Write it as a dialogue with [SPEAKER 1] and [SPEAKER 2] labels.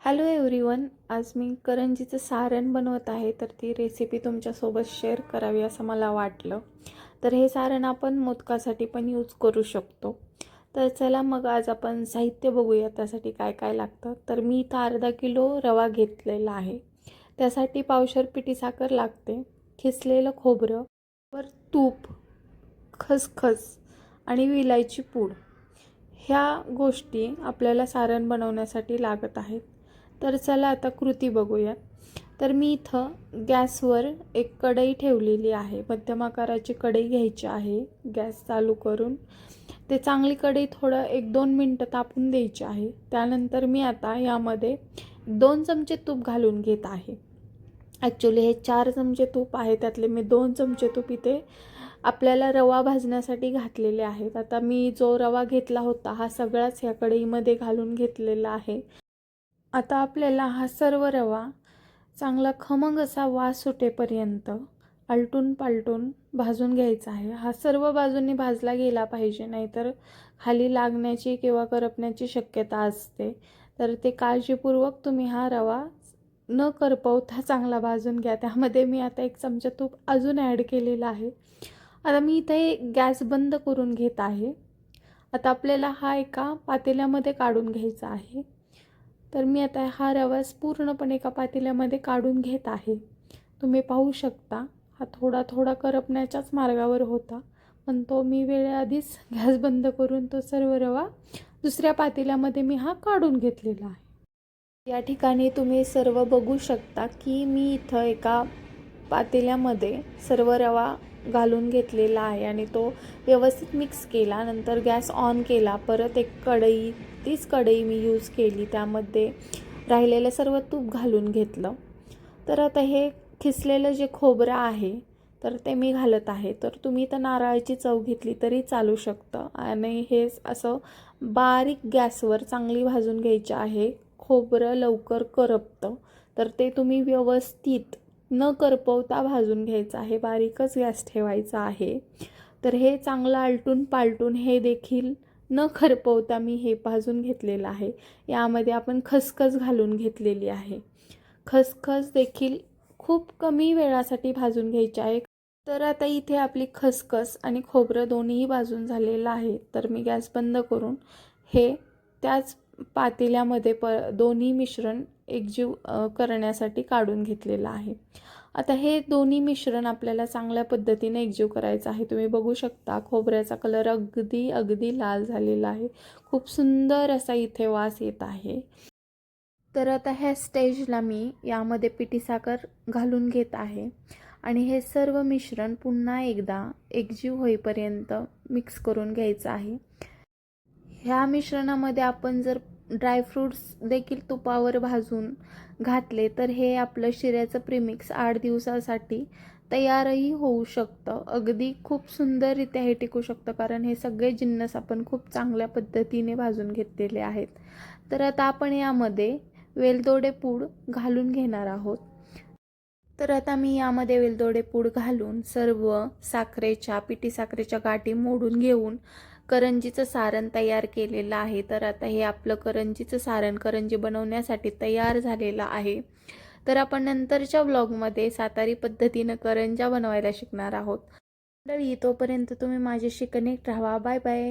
[SPEAKER 1] Hello everyone, आज मी करंजीचं सारण बनवत आहे. तर ती रेसिपी तुमच्यासोबत शेअर करावी असं मला वाटलं. तर हे सारण आपण मोदकासाठी पण यूज करू शकतो. तर चला मग आज आपण साहित्य बघूया त्यासाठी काय काय लागतं. तर मी इथं अर्धा किलो रवा घेतलेला आहे. त्यासाठी पावशेर पिठी साखर लागते, खिसलेलं खोबरं, वर तूप, खसखस आणि विलायची पूड ह्या गोष्टी आपल्याला सारण बनवण्यासाठी लागत आहेत. तर चला आता कृती बघूया. तर मी इथं गॅसवर एक कढई ठेवलेली आहे. मध्यम आकाराची कढई घ्यायची आहे. गॅस चालू करून ते चांगली कढई थोडं 1-2 मिनटं तापून द्यायची आहे. त्यानंतर मी आता यामध्ये 2 चमचे तूप घालून घेत आहे. ॲक्च्युली हे 4 चमचे तूप आहे, त्यातले मी 2 चमचे तूप इथे आपल्याला रवा भाजण्यासाठी घातलेले आहेत. आता मी जो रवा घेतला होता हा सगळाच ह्या कढईमध्ये घालून घेतलेला आहे. आता आपल्याला हा सर्व रवा चांगला खमंग असा वास सुटेपर्यंत आलटून पालटून भाजून घ्यायचा आहे. हा सर्व बाजूंनी भाजला गेला पाहिजे, नाहीतर खाली लागण्याची किंवा करपण्याची शक्यता असते. तर ते काळजीपूर्वक तुम्ही हा रवा न करपवता चांगला भाजून घ्या. त्यामध्ये मी आता 1 चमचा तूप अजून ॲड केलेला आहे. आता मी इथे गॅस बंद करून घेत आहे. आता आपल्याला हा एका पातेल्यामध्ये काढून घ्यायचा आहे. तर मी आता हा रवा पूर्णपणे एका पातेल्यामध्ये काढून घेत आहे. तुम्ही पाहू शकता हा थोडा थोडा करपण्याच्याच मार्गावर होता, पण तो मी वेळेआधीच गॅस बंद करून तो सर्व रवा दुसऱ्या पातेल्यामध्ये मी हा काढून घेतलेला आहे. या ठिकाणी तुम्ही सर्व बघू शकता की मी इथं एका पातेल्यामध्ये सर्व रवा घालून घेतलेला आहे आणि तो व्यवस्थित मिक्स केला. नंतर गॅस ऑन केला. परत एक कढई, तीच कढई मी यूज केली, त्यामध्ये राहिलेलं सर्व तूप घालून घेतलं. तर आता हे खिसलेलं जे खोबरं आहे तर ते मी घालत आहे. तर तुम्ही तर नारळाची चव घेतली तरी चालू शकतं आणि हे असं बारीक गॅसवर चांगली भाजून घ्यायची आहे. खोबरं लवकर करपतं, तर ते तुम्ही व्यवस्थित न करपवता भाजून घ्यायचं आहे. बारीकच गॅस ठेवायचा आहे. तर हे चांगलं आलटून पालटून हे देखील न करपवता मी हे भाजून घेतलेलं आहे. यामध्ये आपण खसखस घालून घेतलेली आहे. खसखस देखील खूप कमी वेळासाठी भाजून घ्यायची आहे. तर आता इथे आपली खसखस आणि खोबरं दोन्हीही भाजून झालेलं आहे. तर मी गॅस बंद करून हे त्याच पातेल्यामध्ये दोन्ही मिश्रण एकजीव करण्यासाठी काढून घेतलेलं आहे. आता हे दोन्ही मिश्रण आपल्याला चांगल्या पद्धतीने एकजीव करायचं आहे. तुम्ही बघू शकता खोबऱ्याचा कलर अगदी लाल झालेला आहे. खूप सुंदर असा इथे वास येत आहे. तर आता ह्या स्टेजला मी यामध्ये पिठी साखर घालून घेत आहे आणि हे सर्व मिश्रण पुन्हा एकदा एकजीव होईपर्यंत मिक्स करून घ्यायचं आहे. ह्या मिश्रणामध्ये आपण जर ड्रायफ्रूट्स देखील तुपावर भाजून घातले तर हे आपलं शिऱ्याचं प्रीमिक्स 8 दिवसासाठी तयारही होऊ शकतं. अगदी खूप सुंदररित्या हे टिकू शकतं, कारण हे सगळे जिन्नस आपण खूप चांगल्या पद्धतीने भाजून घेतलेले आहेत. तर आता आपण यामध्ये वेलदोडे पूड घालून घेणार आहोत. तर आता मी यामध्ये वेलदोडे पूड घालून सर्व पिठी साखरेच्या गाठी मोडून घेऊन करंजीचं सारण तयार केलेलं आहे. तर आता हे आपलं करंजीचं सारण करंजी बनवण्यासाठी तयार झालेलं आहे. तर आपण नंतरच्या व्लॉगमध्ये सातारी पद्धतीनं करंज्या बनवायला शिकणार आहोत. तोपर्यंत तुम्ही माझ्याशी कनेक्ट राहा. Bye bye.